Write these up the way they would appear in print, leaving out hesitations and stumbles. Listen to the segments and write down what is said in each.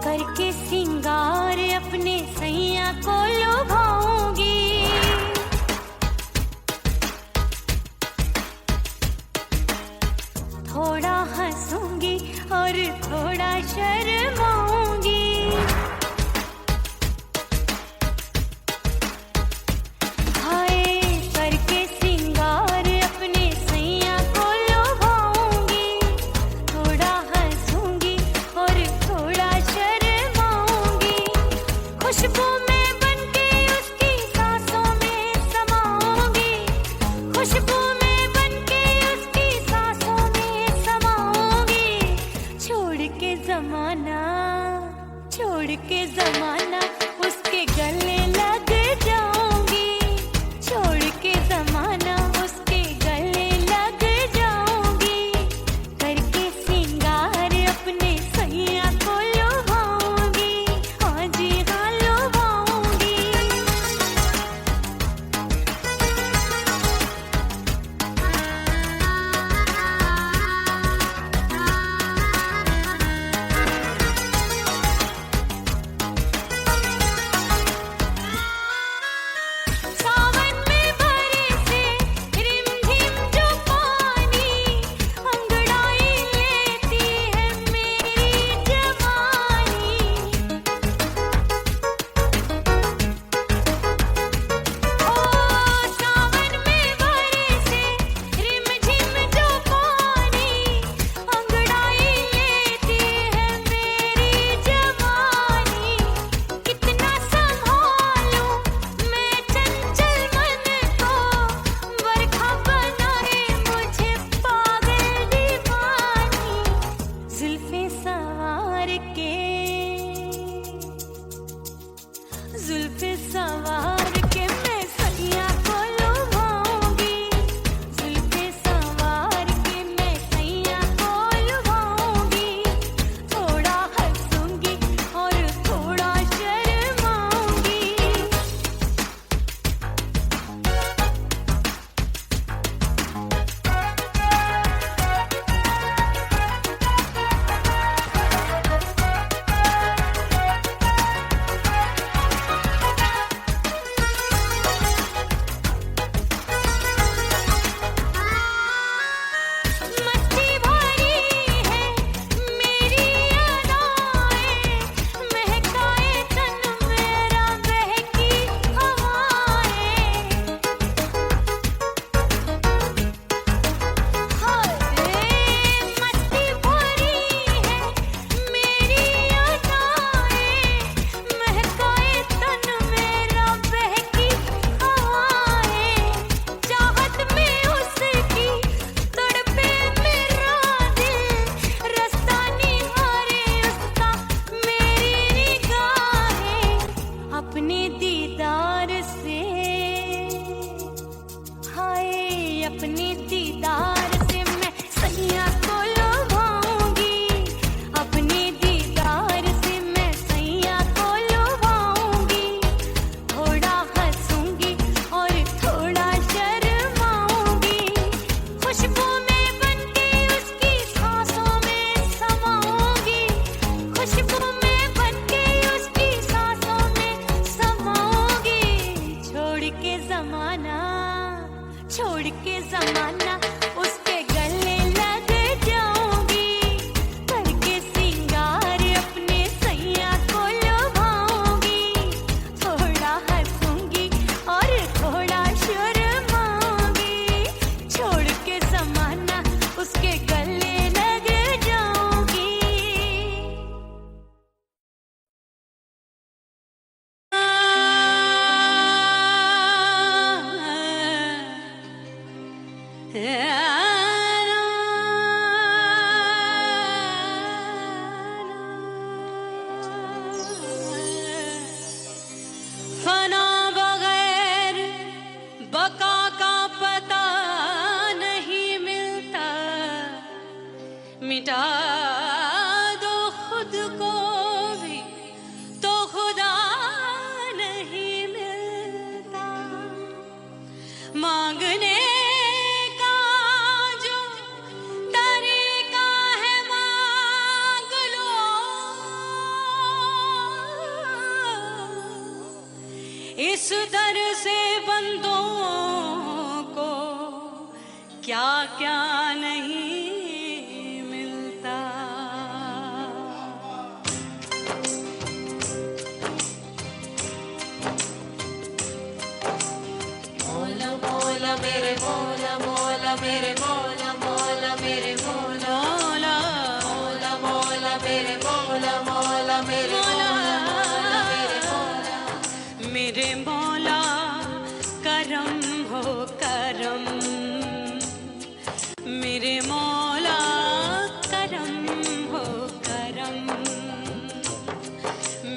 करके सिंगार अपने सैया को लुभाऊंगी, थोड़ा हंसूंगी और थोड़ा शर्माऊंगी। हाय करके सिंगार अपने सैया को लुभाऊंगी, थोड़ा हंसूंगी और थोड़ा शर्माऊंगी। खुशबू में बनके उसकी सांसों में समाऊंगी, खुशबू में बनके उसकी सांसों में समाऊंगी। छोड़ के जमाना उसके गले लग जाऊंगी, छोड़ के जमाना उसके गले लग जाऊंगी। करके सिंगार अपने सैया को लुभाऊंगी, हाँ जी हाँ लुभाऊंगी। सावन में बरसे रिमझिम जो पानी, अंगड़ाई लेती है मेरी जवानी। ओ सावन में बरसे रिमझिम जो पानी, अंगड़ाई लेती है मेरी जवानी। कितना संभालूं मैं चंचल मन को, बरखा बनाए मुझे पागल दीवानी। जुल्फे सवार के मैं सैया को लुभाऊंगी, जुल्फे सवार के मैं सैया को लुभाऊंगी। थोड़ा हंसूंगी और थोड़ा शर्माऊंगी। मस्ती भरी है मेरी अदाएं, महकाए तन मेरा बहकी हवाएं। हाय मस्ती भरी है मेरी अदाएं, महकाए तन मेरा बहकी हवाएं। चाहत में उसकी तड़पे मेरा दिल, रास्ता निहारे उसका मेरी निगाहें। अपने दीदार से हाय अपने दीदार से मैं सैया को लुभाऊंगी, अपने दीदार से मैं सैया को लुभाऊंगी। थोड़ा हंसूंगी और थोड़ा शर्माऊंगी। खुशबू में बनके उसकी सांसों में समाऊंगी, खुशबू में बनके उसकी सांसों में समाऊंगी। छोड़ के जमाना उसके गले लग जाऊंगी। करके सिंगार अपने सैया को लुभाऊंगी, थोड़ा हंसूंगी और थोड़ा शर्माऊंगी। छोड़ के जमाना उसके गले लग जाऊंगी। फना बगैर बका का पता नहीं मिलता, मिटा क्या क्या नहीं मिलता। मौला मौला मेरे मौला मौला मेरे मौला मौला मेरे मौला मौला मौला मौला मेरे मौला मौला मेरे मौला मेरे मौला मेरे मौला करम हो करम, मेरे मौला करम हो करम,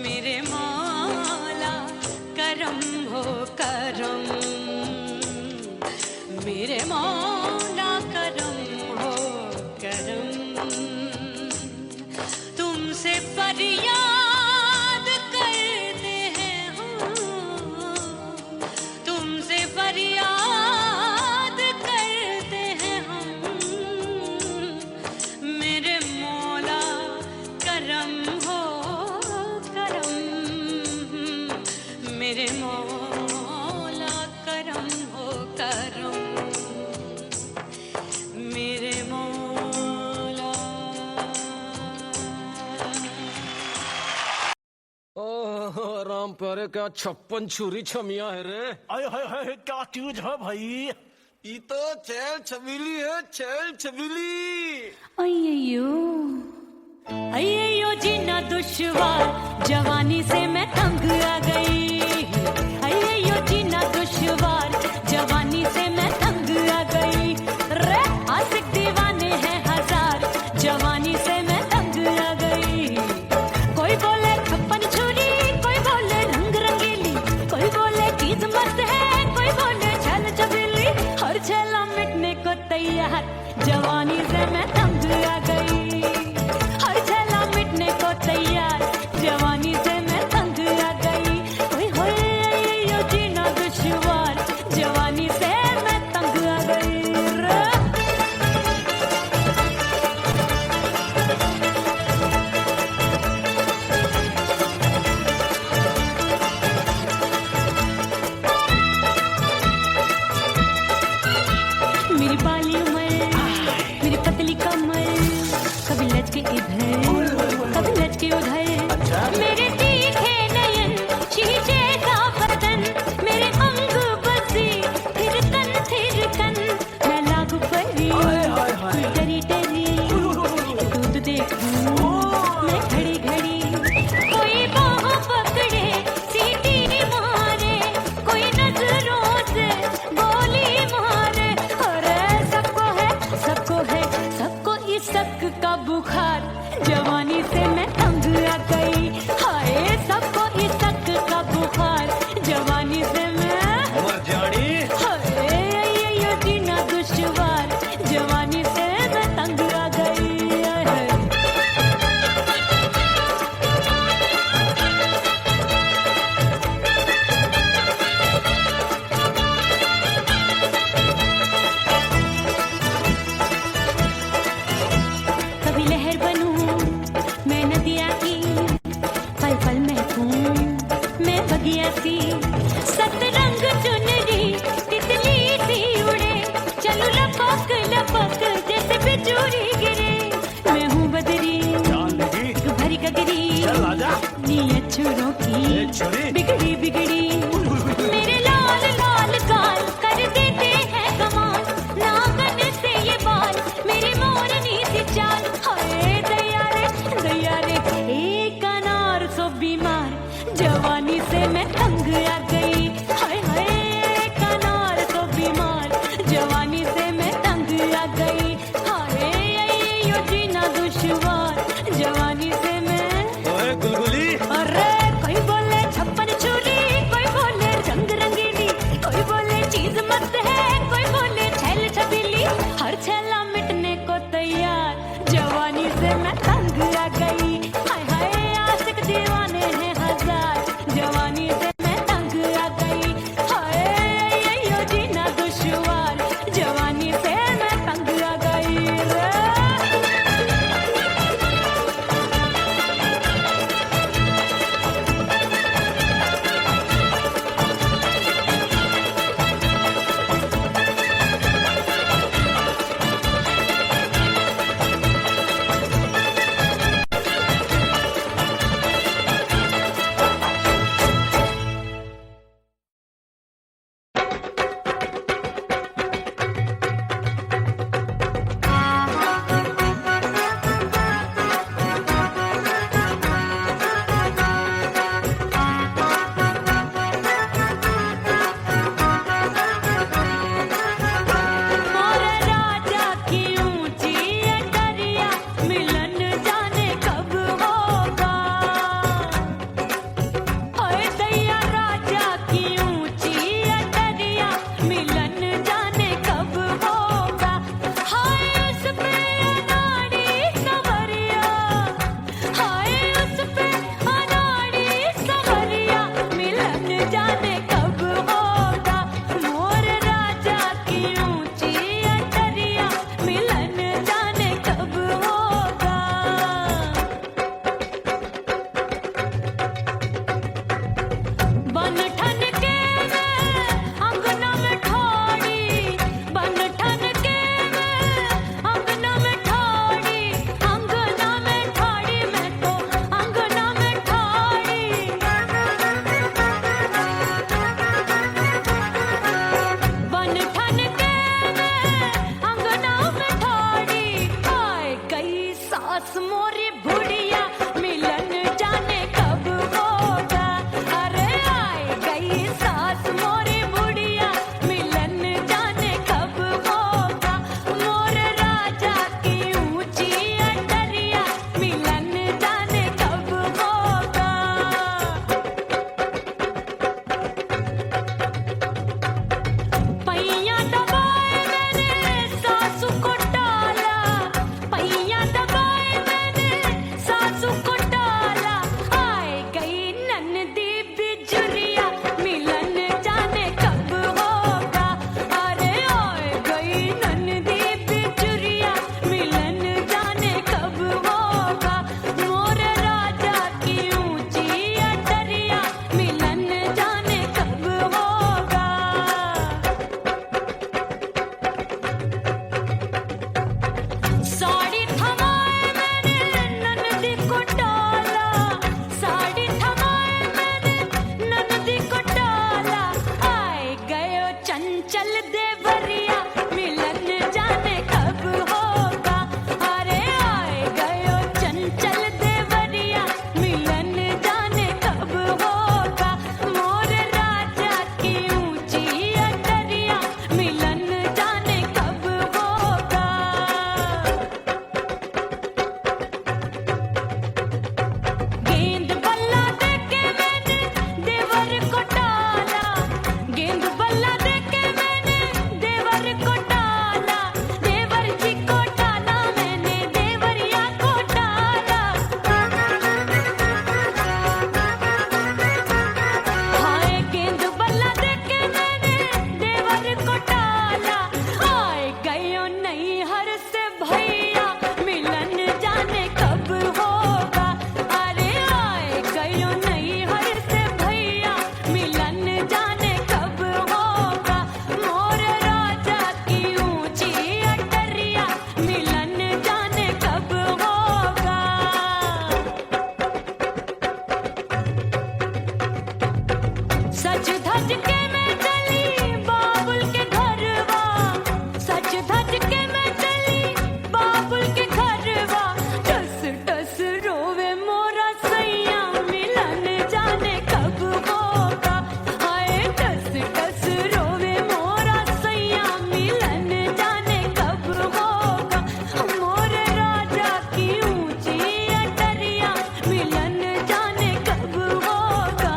मेरे मौला करम हो करम, मेरे मौला करम हो करम। तुमसे फरियाद करते हैं हम, तुमसे फरियाद करते हैं हम, मेरे मौला करम हो करम, मेरे मौला करम हो करम, मेरे मौला। ओह राम प्यारे क्या 56 छुरी छमिया है रे। आय हाय हाय क्या चीज है भाई। ये तो चैल छबीली है, चैल छबीली। अय्यो अय्यो जीना दुश्वार, जवानी से मैं तंग आ गई। अय्यो जीना दुश्वार, जवानी से मैं तंग आ गई। रे आशिक दीवाने हैं हजार, जवानी से मैं तंग आ गई। कोई बोले 56 छुरी, कोई बोले रंग रंगीली, कोई बोले चीज मस्त है, कोई बोले छल छबीली। हर छेला मिटने को तैयार, जवानी से मैं तंग आ गई। हर छेला मिटने को तैयार, जवानी से मैं तंग आ गई। ओए होए यो जीना दुश्वार, जवानी से मैं तंग आ गई। मेरी बाली उमर, मेरी पतली कमर, कभी लचके इधर कभी लचके उधर। मेरे तीखे नयन, शीशे का बदन, मेरे अंग बसी थिरकन थिरकन। मैं लागू परी डरी डरी, दूध देखूं मैं घड़ी घड़ी। कोई बाह पकड़े सीटी मारे, कोई नजरों से गोली मारे। अरे सबको है सबको इस शक का बुखार, जवानी से मैं तंग आ गई। हाय सबको इस शक का बुखार, जवानी से मैं मर जानी। हाय ये जीना दुश्वार, जवानी से मैं तंग आ गई। हाय। कभी लहर बनूं मैं नदिया की, पल पल महकूं मैं बगिया सी। सतरंग चुनरी तितली सी उड़े, चलो लपक लपक जैसे बिजुरी गिरे। मैं हूँ बदरी जान लगी भरी गगरी, चल आजा। नीयत छुरों की छुरी बिगड़ी बिगड़ी। मेरे लाल लाल गाल कर देते हैं कमाल, नागन से ये बाल मेरी मोरनी सी चाल। हाय दैया रे एक अनार सो बीमार, जवानी से मैं तंग आ गई। हाय हाय एक अनार सो बीमार, जवानी से मैं तंग आ गई। हाय यो जीना दुश्वार, जवानी से मैं। ओए गुलगुली। अरे कोई बोले 56 छुरी, कोई बोले सास मोरी बुढ़िया मिलन जाने कब होगा। अरे आए गई सास मोरी बुढ़िया मिलन जाने कब होगा। मोर राजा की ऊंची अटरिया मिलन जाने कब होगा। पैया दबाए मैंने सासू को डाला, पैया दबाए मैंने सासू को डाला। आए गई ननदी बिजुरिया मिलन जाने कब होगा। अरे आए गई ननदी बिजुरिया मिलन जाने कब होगा। मोर राजा की ऊंची अटरिया मिलन जाने कब होगा। साड़ी थमाए मैंने ननदी को डाला, साड़ी थमाए मैंने ननदी को डाला। आए गयो चंचल देवरिया मिलन जाने कब होगा। अरे आए गयो चंचल देवरिया मिलन जाने कब होगा। मोर राजा की ऊंची अटरिया मिलन जाने कब होगा। गेंद बल्ला देके मैंने देवर को डाला, गेंद बल्ला देके मैंने देवर को डाला। देवर जी को डाला मैंने देवरिया को डाला। हाय गेंद बल्ला देके मैंने देवर को डाला। आए गयो नैहर से भैया मिलन जाने कब होगा। अरे आए गयो नैहर से भैया मिलन जाने कब होगा। मोर राजा की ऊंची अटरिया मिलन जाने कब होगा। सच धज के मैं चली बाबुल के घरवा, सच धज के मैं चली बाबुल के घरवा। टस टस रोवे मोरा सैया मिलन जाने कब होगा। हाय टस टस रोवे मोरा सैया मिलन जाने कब होगा। मोर राजा की ऊंची अटरिया मिलन जाने कब होगा।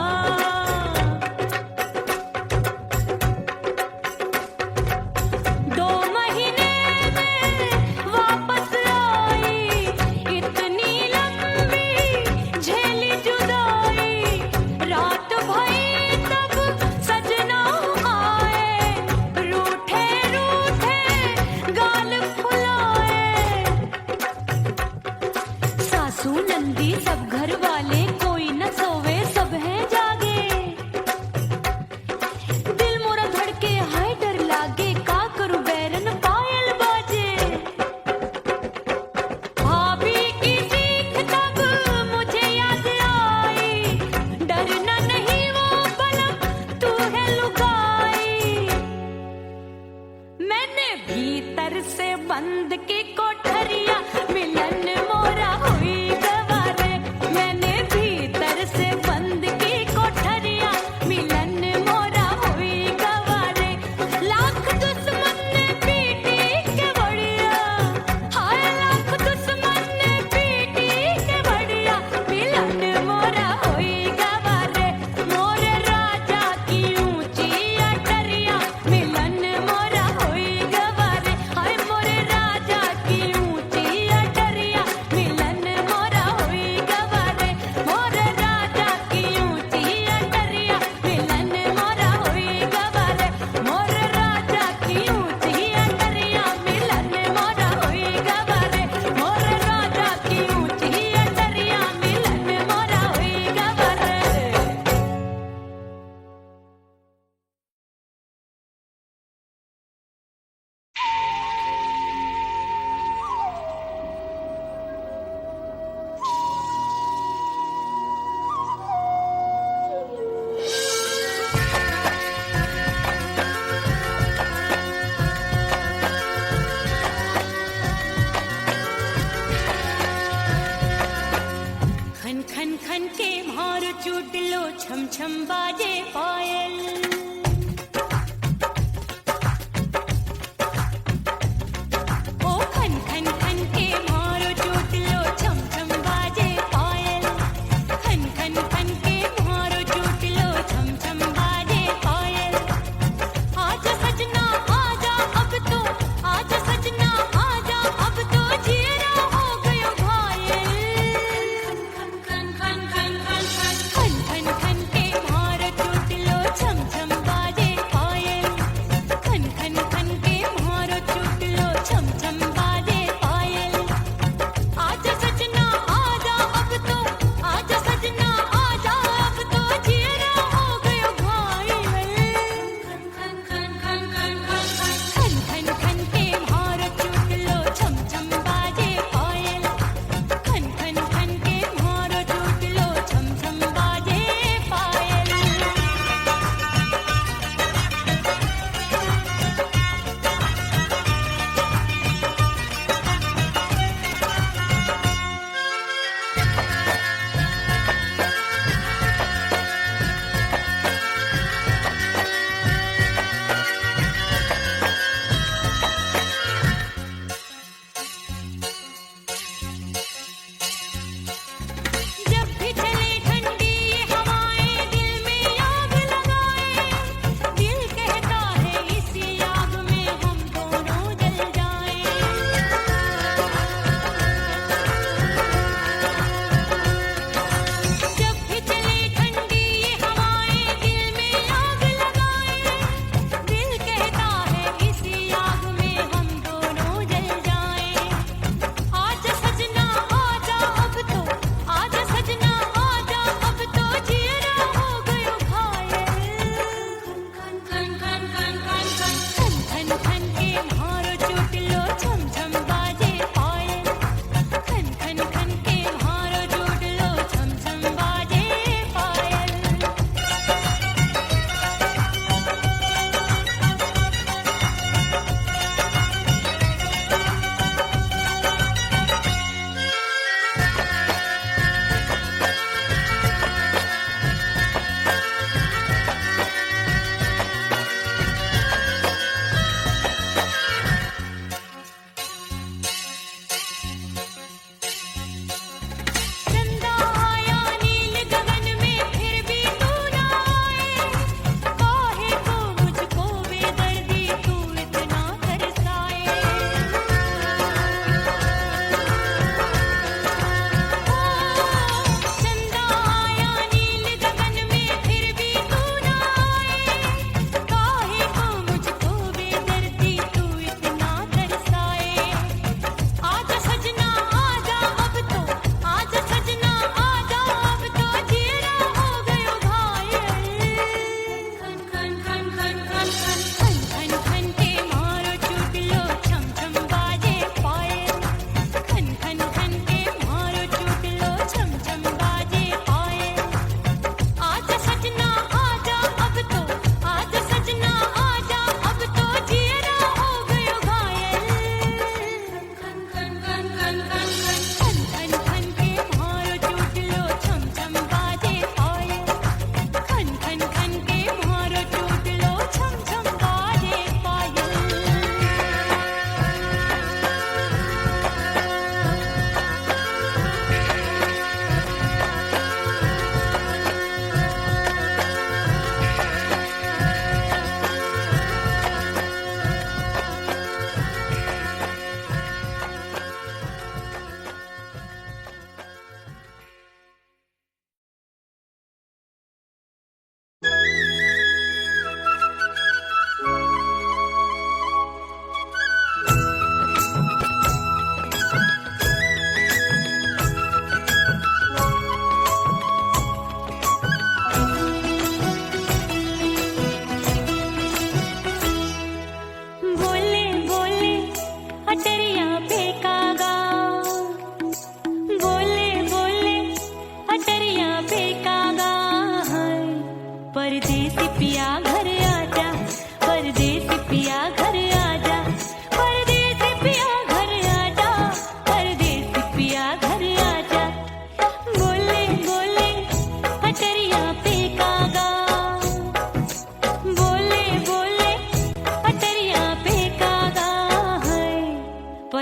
दो महीने में वापस आई, इतनी लंबी झेली जुदाई। रात भई तब सजना आए, रूठे रूठे गाल फुलाए। सासू नंदी सब घर वाले कोई न सोवे सब हैं जागे। दिल मोरा धड़के हाय डर लागे का करूं बैरन पायल बाजे। भाभी की सीख तब मुझे याद आई, डरना नहीं वो बलम तू है लुगाई। मैंने भीतर से बंद की कोठरिया मिलन मोरा हुई गवारे। मैंने भीतर से बंद की कोठरिया मिलन मोरा हुई गवारे। लाख दुश्मन ने पीटी के बढ़िया, हाय लाख दुश्मन ने पीटी के बढ़िया। मिलन मोरा हुई गवारे। मोर राजा की ऊंची अटरिया मिलन मोरा हुई गवारे। हाय मोर राजा की ऊंची अटरिया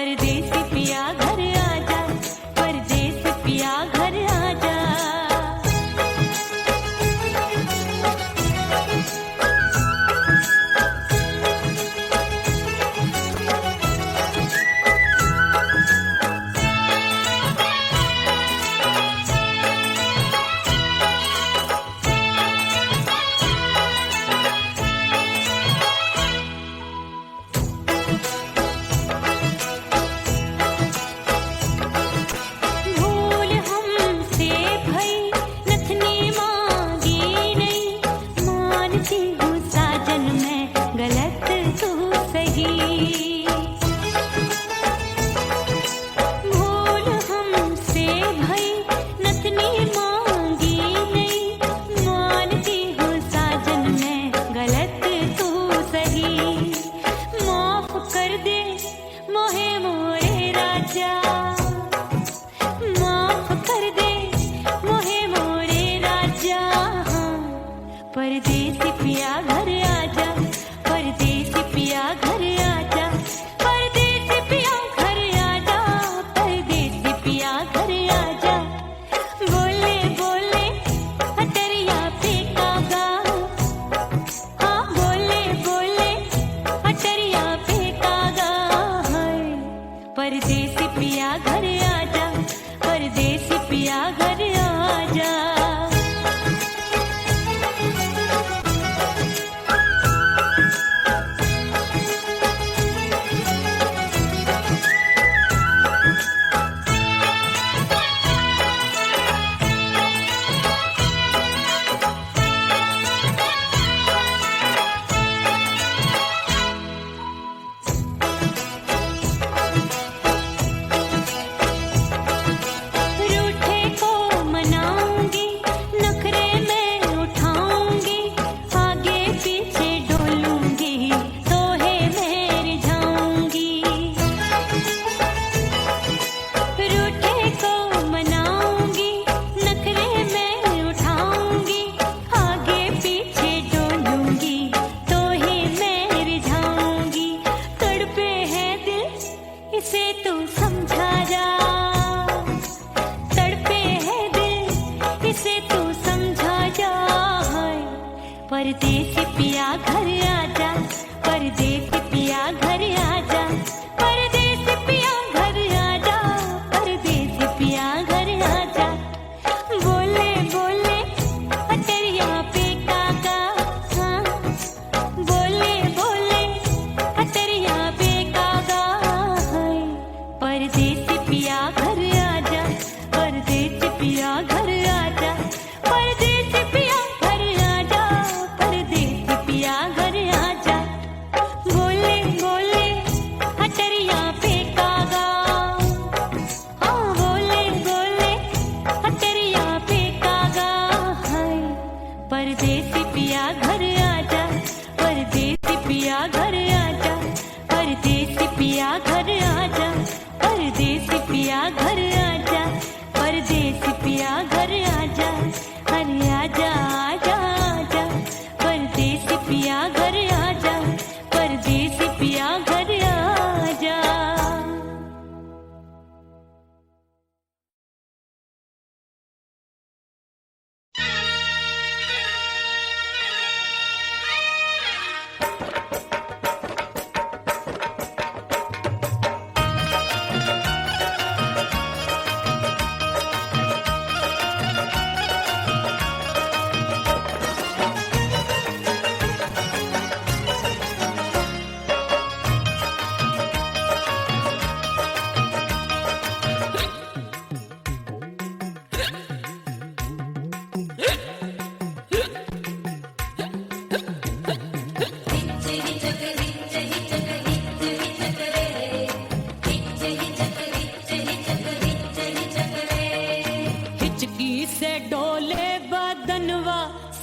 परदेसी पिया घर आजा, परदेसी पिया घर आजा। भूल हमसे भई नथनी मांगी नहीं, मानती हूँ साजन मैं गलत तू सही। भूल हमसे भई नथनी मांगी नहीं, मानती हूँ साजन मैं गलत तू सही। माफ कर दे मोहे मोरे राजा, माफ कर दे मोहे मोरे राजा। हाँ, परदेसी पिया घर आजा, परदेसी पिया घर आजा, परदेसी पिया घर आजा, परदेसी पिया घर आजा। बोले बोले अटरिया पे कागा, हाँ बोले बोले अटरिया पे कागा। हाय, परदेसी पिया घर आजा, परदेसी पिया घर आजा। रूठे को मनाऊंगी, नखरे में उठाऊंगी, आगे पीछे डोलूंगी, तोहे मैं रिझाऊंगी। रूठे को मनाऊंगी, नखरे में उठाऊंगी, आगे पीछे डोलूंगी, तोहे मैं रिझाऊंगी। तड़पे है दिल इसे तू समझा जा, तड़पे है दिल इसे तू समझा जा। हाय, परदेसी पिया घर आजा, परदेसी पिया घर आजा, परदेसी पिया घर आजा, परदेसी पिया घर आजा। बोले बोले अटरिया पे कागा, हाँ बोले बोले अटरिया पे कागा। हाय, परदेसी पिया घर आजा, परदेसी पिया घर आजा, परदेसी पिया घर आजा, परदेसी पिया घर आजा। बोले बोले अटरिया पे कागा, हाँ बोले बोले अटरिया पे कागा। हाय, परदेसी पिया घर आजा, परदेसी पिया घर आजा, परदेसी पिया घर आजा, परदेसी पिया घर आजा, परदेसी पिया घर आजा। अरे आजा आजा आजा, परदेसी पिया घर आजा, परदेसी पिया घर आजा।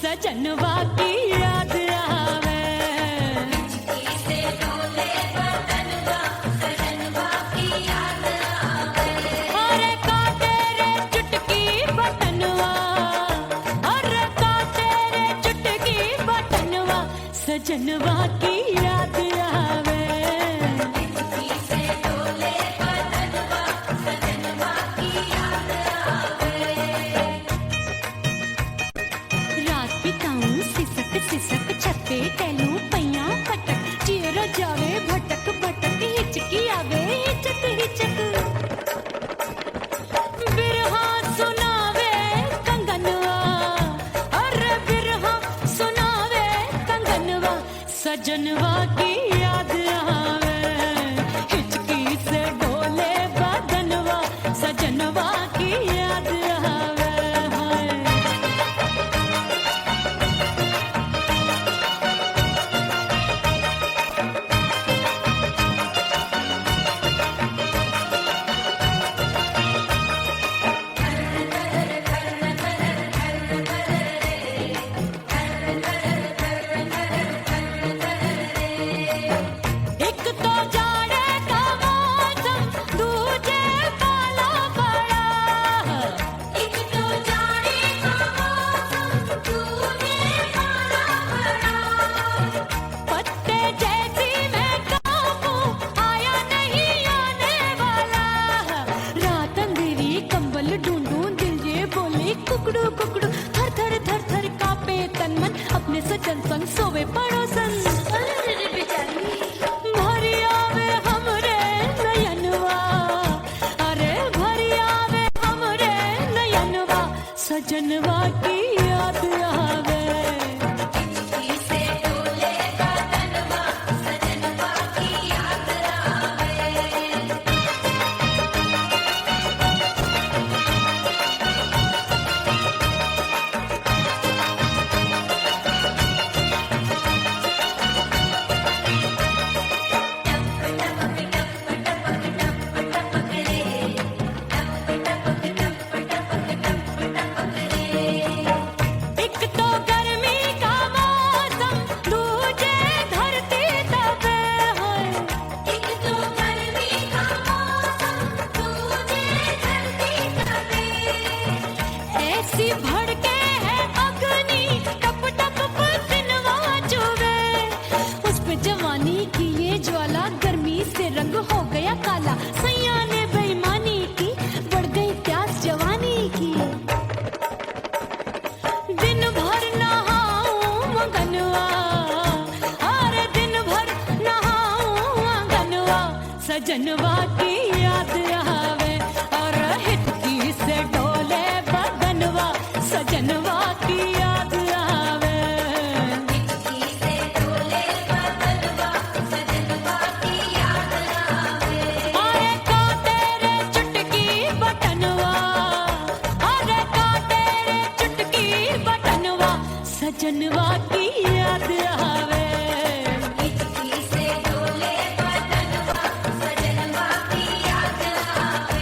सजनवा की याद आवे, अरे का तेरे चुटकी बटनवा, अरे का तेरे चुटकी बटनवा, सजनवा की याद आवे। सजनवा की याद आवे, हिचकी से डोले बदनवा, सजनवा की याद आवे हाय। एक तो जाड़े का मौसम, दूजे पाला पड़ा, एक तो जाने का मौसम तूने पाला पड़ा, पत्ते जैसी मैं कांपूं, आया नहीं आने वाला, रात अंधेरी कंबल ढूंढूं, दिल ये बोले कुकड़ू कुकड़ू, थर थर थर थर कांपे तन मन, अपने सजन संग सोवे पड़ोसन। अरे रे बेचारी भरी आवे हमरे नयनवा, अरे भरी आवे हमरे नयनवा, सजनवा की याद आवे। हिचकी से डोले बदनवा, सजनवा की याद आवे। एक तो गर्मी का मौसम, दूजे धरती तपे है, एक तो गर्मी का मौसम तूने धरती तपे, ऐसी भड़के है अग्नि, टप टप पसीनवा चुभे, उस पे जवानी की ये ज्वाला, गर्मी से रंग हो गया काला, सैया ने बेईमानी की, बढ़ गई प्यास जवानी की। दिन भर नहाऊं मगनवा, अरे दिन भर नहाऊं मगनवा, सजनवा की याद आवे, और हिचकी से डोले बदनवा, सजनवा की याद आवे। हिचकी से डोले बदनवा, सजनवा की याद आवे। अरे का तेरे चुटकी बटनवा, अरे का तेरे चुटकी बटनवा, सजनवा की याद आवे। हिचकी से डोले बदनवा, सजनवा की याद आवे।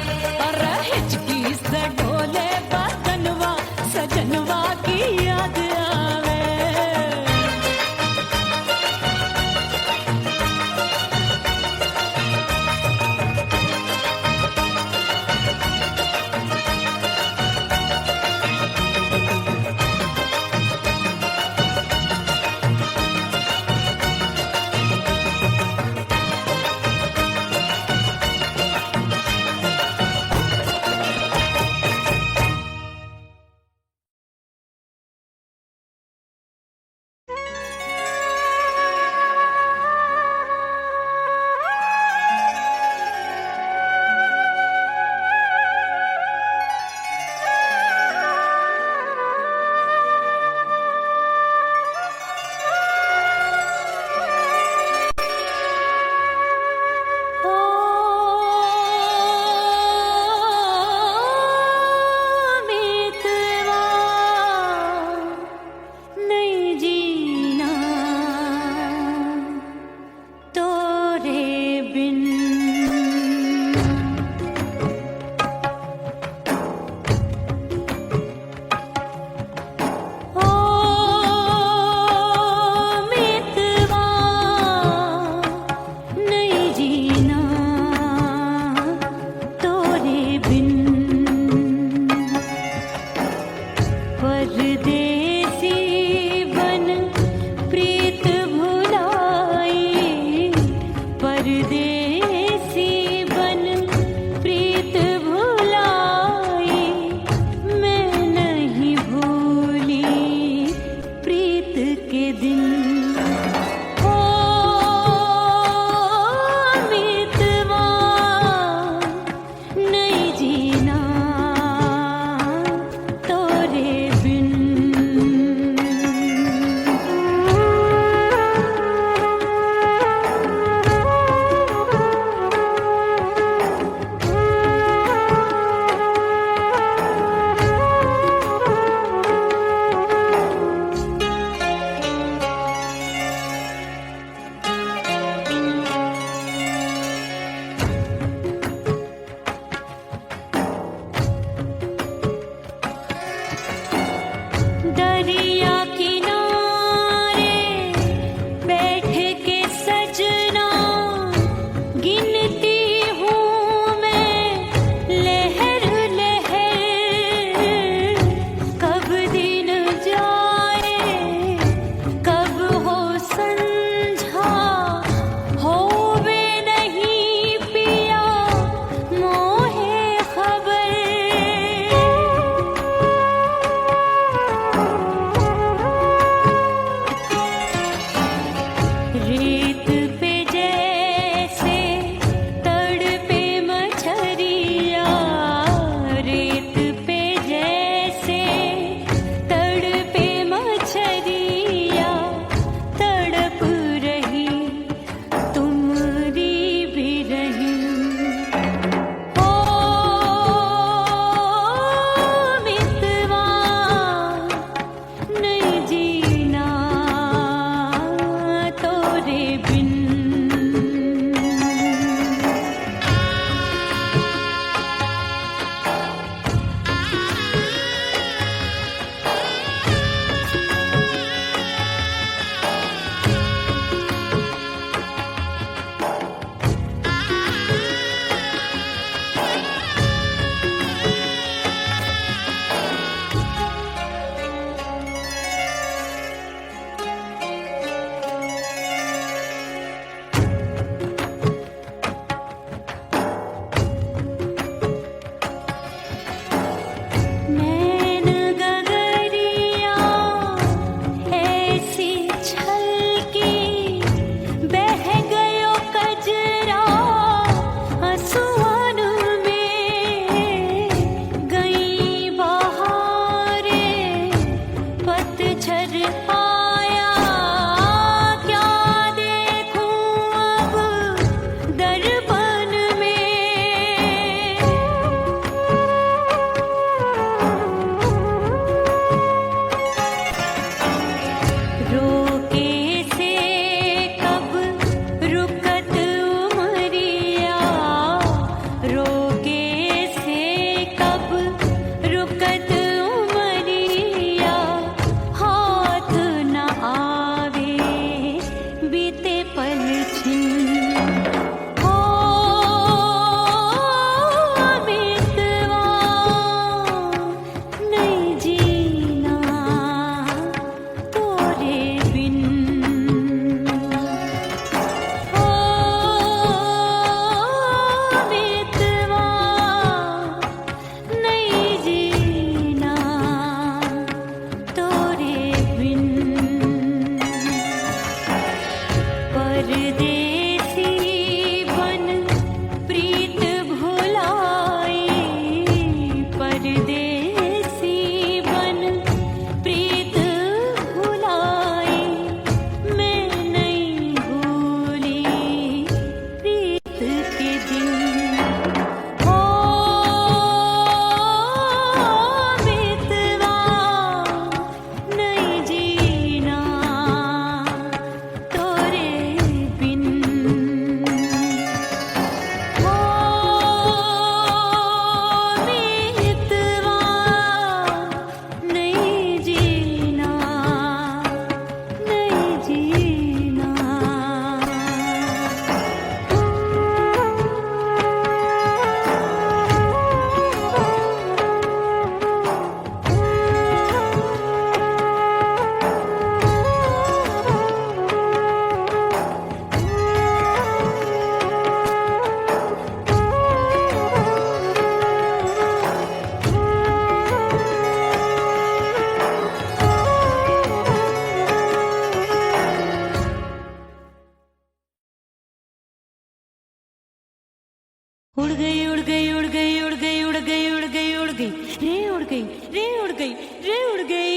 उड़ गई उड़ गई उड़ गई उड़ गई उड़ गई उड़ गई उड़ गई रे उड़ गई रे उड़ गई रे उड़ गई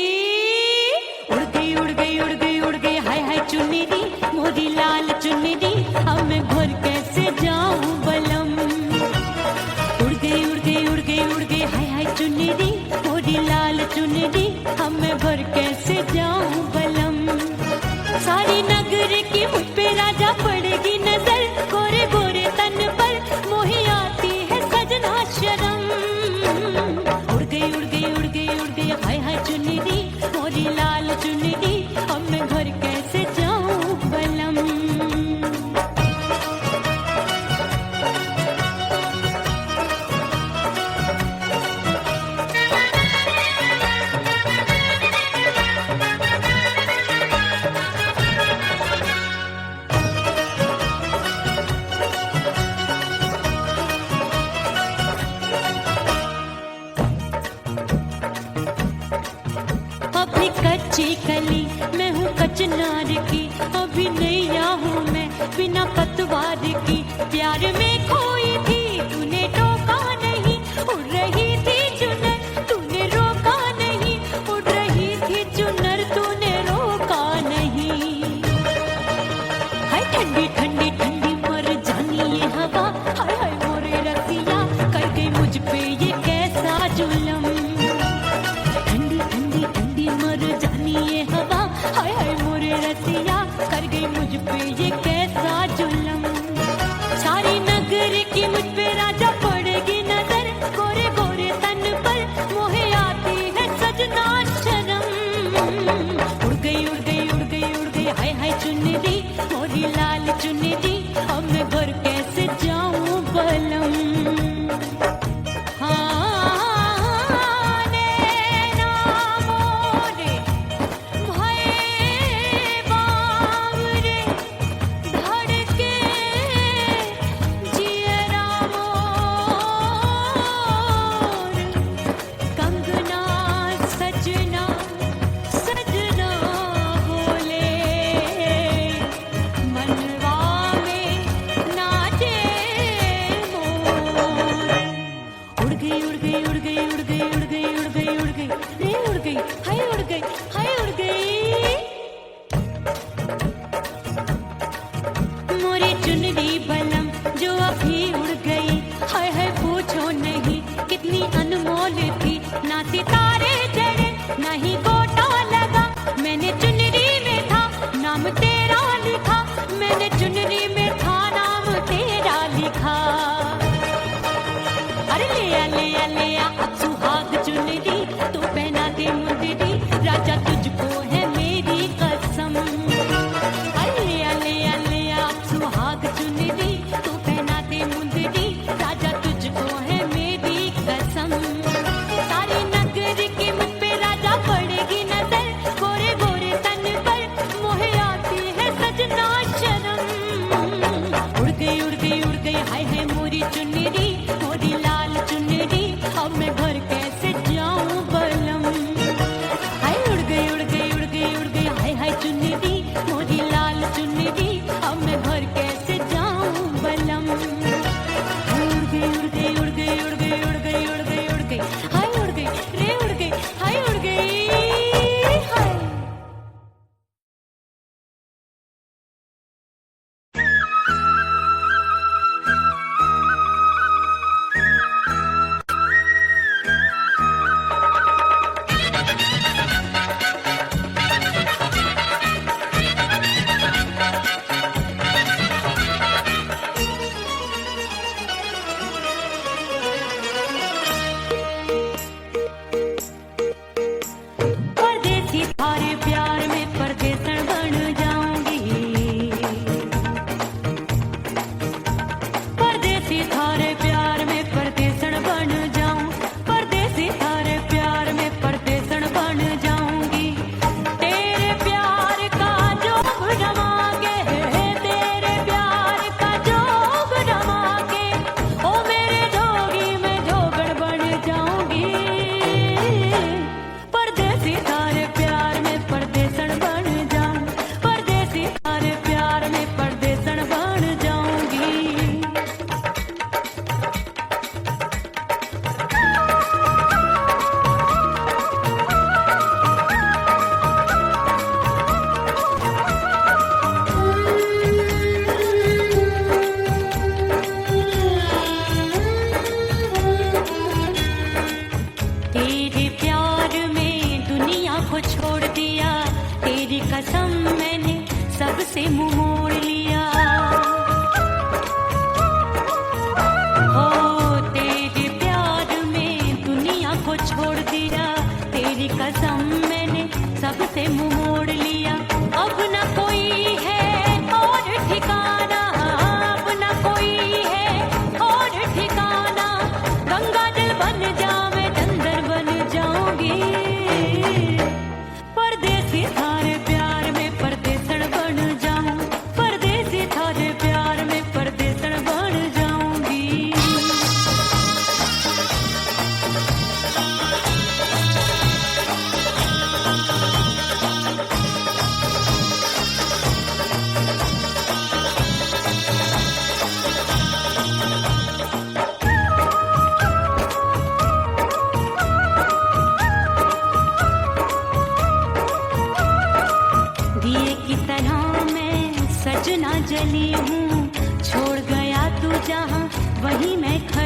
उड़ गई उड़ गई उड़ गई उड़ गई हाय हाय चुन्नी दी मोरी लाल चुन्नी दी अब मैं घर कैसे जाऊं बलम उड़ गई उड़ गई उड़ गई उड़ गई हाय हाय चुन्नी दी मोरी लाल चुन्नी दी अब मैं घर कैसे जाऊं बलम सारी नगर की मुझ पे राजा पड़ेगी नजर गोरे गोरे तन पर मोही आती है सजना शर्म उड़ गई उड़ गई उड़ गई उड़ गई हाय हाय चुन्नी दी मोरी लाल चुन्नी दी अब मैं घर कैसे जाऊं बलम अभी कच्ची कली मैं हूँ कचनार की अभी नैया हूँ मैं बिना पतवार की प्यार में खोई थी तूने टोका नहीं उड़ रही थी चुनर तूने रोका नहीं उड़ रही थी चुनर तूने रोका नहीं हाय ठंडी ठंडी ठंडी मर जानी ये हवा हाय हाय मोरे रसिया कर गई मुझ पे ये कैसा जुलम ठंडी ठंडी ठंडी मर जानी ये हवा हाय हाय मोरे रसिया कर गई मुझ पे ये कैसा जुलम सारी नगर की मुझ पे राजा पड़ेगी नजर गोरे गोरे तन पर मोहे आती है सजना शर्म उड़ गई उड़ गई उड़ गई उड़ गई हाय हाय चुन्नी दी मोरी लाल चुन्नी दी अब मैं घर कैसे जाऊं बलम चुनरी बलम जो अभी उड़ गई हाय हाय पूछो नहीं कितनी अनमोल थी ना सितारे जड़े ना ही गोटा लगा मैंने चुनरी में था नाम तेरा लिखा मैंने चुनरी में था नाम तेरा लिखा अरे ले आ अब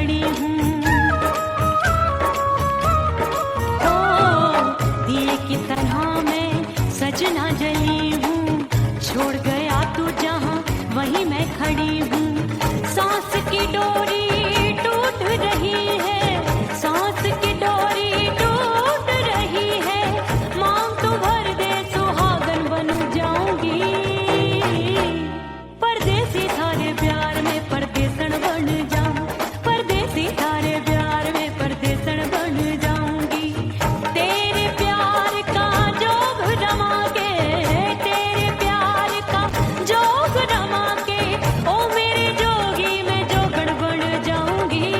खड़ी हूँ। ओ दिए की तरह मैं सजना जली हूँ, छोड़ गया तू जहाँ वहीं मैं खड़ी हूँ। सांस की डोरी टूट रही है, सांस की डोरी टूट रही है, मांग तो भर दे सुहागन बन जाऊंगी। परदेसी थारे प्यार में परदेसन बन जाऊं, परदेसी थारे प्यार में परदेसन बन जाऊंगी। तेरे प्यार का जोग रमा के, तेरे प्यार का जोग रमा के, ओ मेरे जोगी मैं जोगण बन जाऊंगी।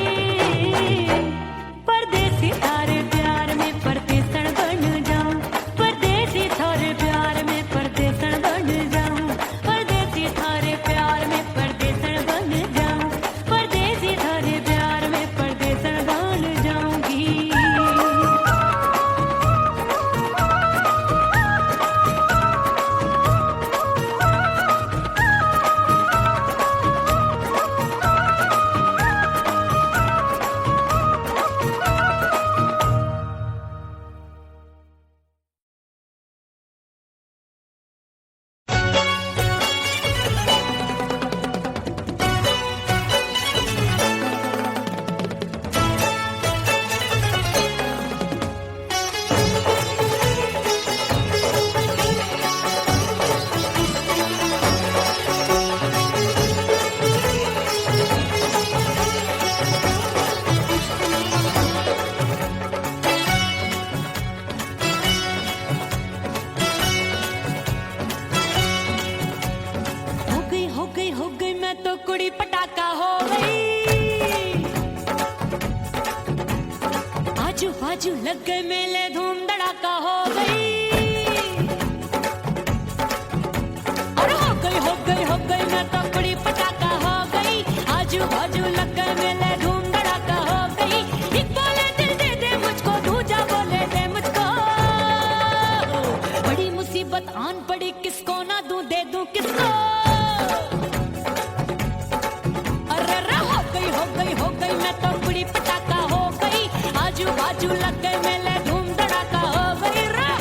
परदेसी थारे प्यार में परदेसन बन जाऊं, परदेसी थारे प्यार में परदेसन बन जाऊं, परदेसी थारे प्यार में परदेसन बन जाऊं, परदेसी थारे प्यार में परदेसन बन जाऊंगी। हो गई मैं तो कुड़ी पटाखा हो गई। आजू बाजू लग गए मेले धूम धड़ाका हो गई। अरे हो गई मैं तो कुड़ी पटाखा हो गई। आजू बाजू लग गए मेले धूम धड़ाका हो गई। एक बोले दिल दे दे मुझको, दूजा बोले दे मुझको। बड़ी मुसीबत आन पड़ी, किसको ना दूं दे दूं किसको। हो गई मैं तो कुड़ी पटाखा हो गई। आजू बाजू लग गए मेले धूम धड़ाका हो गई रे।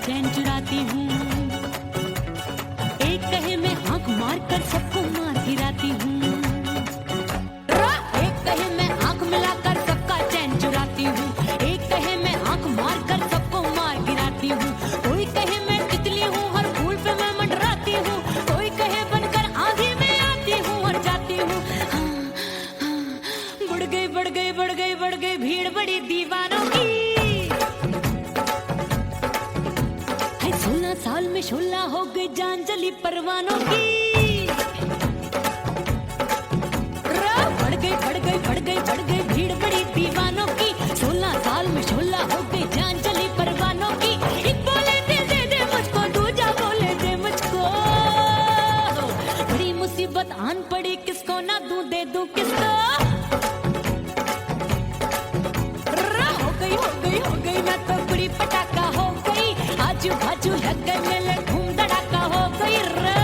चैन चुराती हूँ, एक कहे मैं आंख मार कर सबको मार गिराती हूँ। एक कहे मैं आंख मिलाकर सबका चैन चुराती हूँ, एक कहे मैं आंख मार कर सबको मार गिराती हूँ। कोई कहे मैं तितली हूँ, हर फूल पे मैं मंडराती हूँ। कोई कहे बनकर आंधी में आती हूँ और जाती हूँ। बढ़ गई भीड़ बड़ी दीवानों की। 16 साल में शोला हो गई जान जली परवानों की। बढ़ गई भीड़ बड़ी दीवानों की। 16 साल में शोला हो गई जान जली परवानों की। एक बोले दिल दे दे मुझको, दूजा बोले दे मुझको। बड़ी मुसीबत आन पड़ी, किसको ना दूं दे दूं किसको। हो गई मैं तो कुड़ी पटाखा हो गई। आजू बाजू लग गए मेले धूम धड़ाका हो गई रे।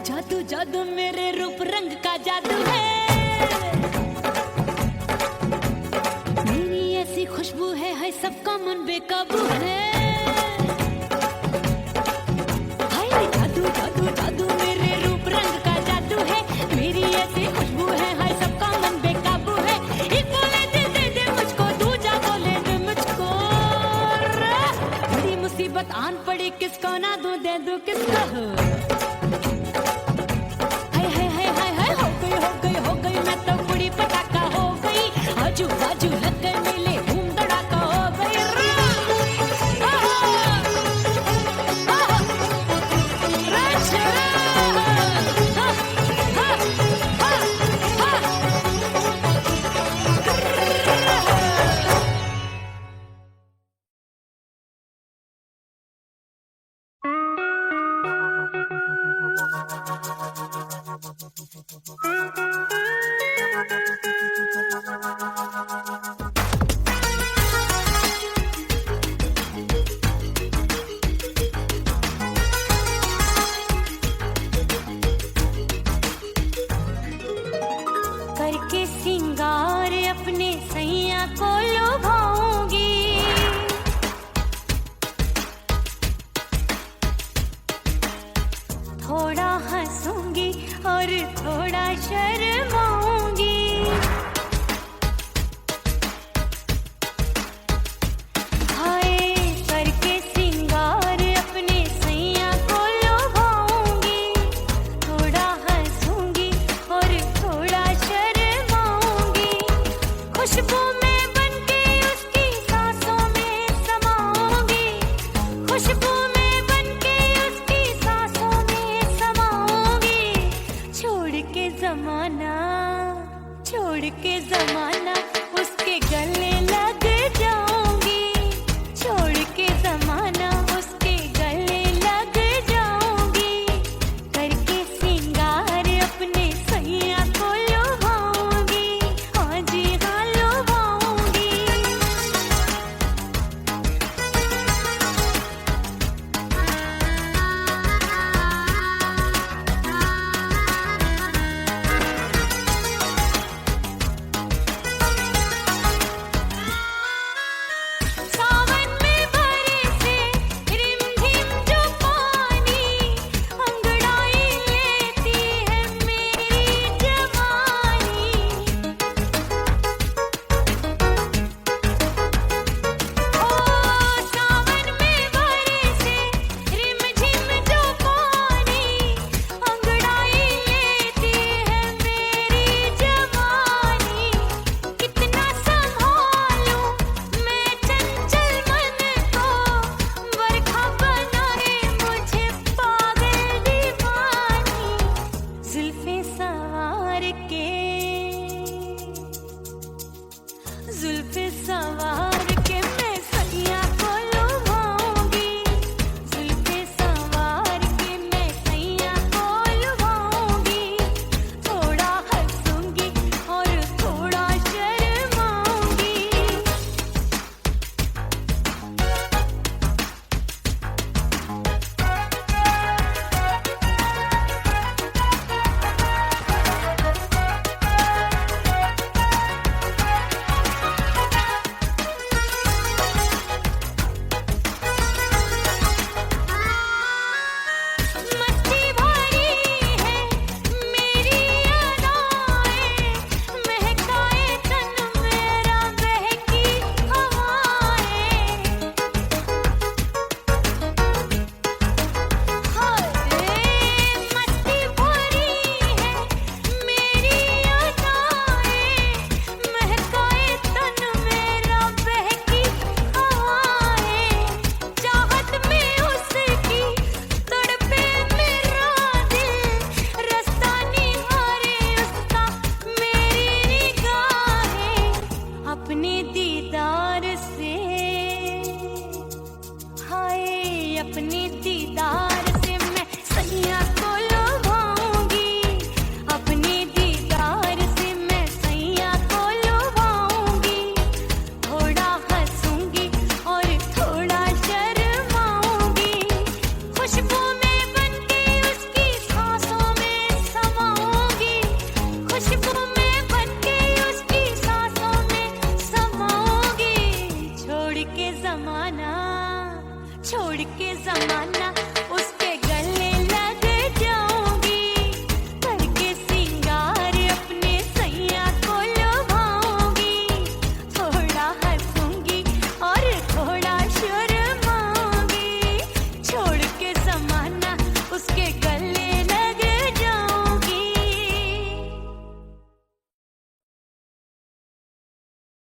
जादू जादू मेरे रूप रंग का जादू है, मेरी ऐसी खुशबू है सबका मन बेकाबू है। हाय जादू जादू जादू मेरे रूप रंग का जादू है, मेरी ऐसी खुशबू है सबका मन बेकाबू है। एक बोले दिल दे दे मुझको, दूजा बोले दे मुझको, बड़ी मुसीबत आन पड़ी किसको ना दूं दे दूं किसको। हो गई मैं तो बुरी पटाखा हो गई, आजू बाजू लग गए मेले धूम धड़ाका हो गई। करके सिंगार अपने सैया को लुभाऊंगी, थोड़ा हंसूंगी और थोड़ा शर्माऊंगी। हाय करके सिंगार अपने सैया को लुभाऊंगी, थोड़ा हंसूंगी और थोड़ा शर्माऊंगी। खुशबू में बनके उसकी सांसों में समाऊंगी, खुशबू में बनके उसकी सांसों में समाऊंगी। छोड़ के जमाना उसके गले लग जाऊंगी, छोड़ के जमाना उसके गले लग जाऊंगी। करके सिंगार अपने सैया को लुभाऊंगी, हाँ जी हाँ लुभाऊंगी। के जमाना, छोड़ के जमाना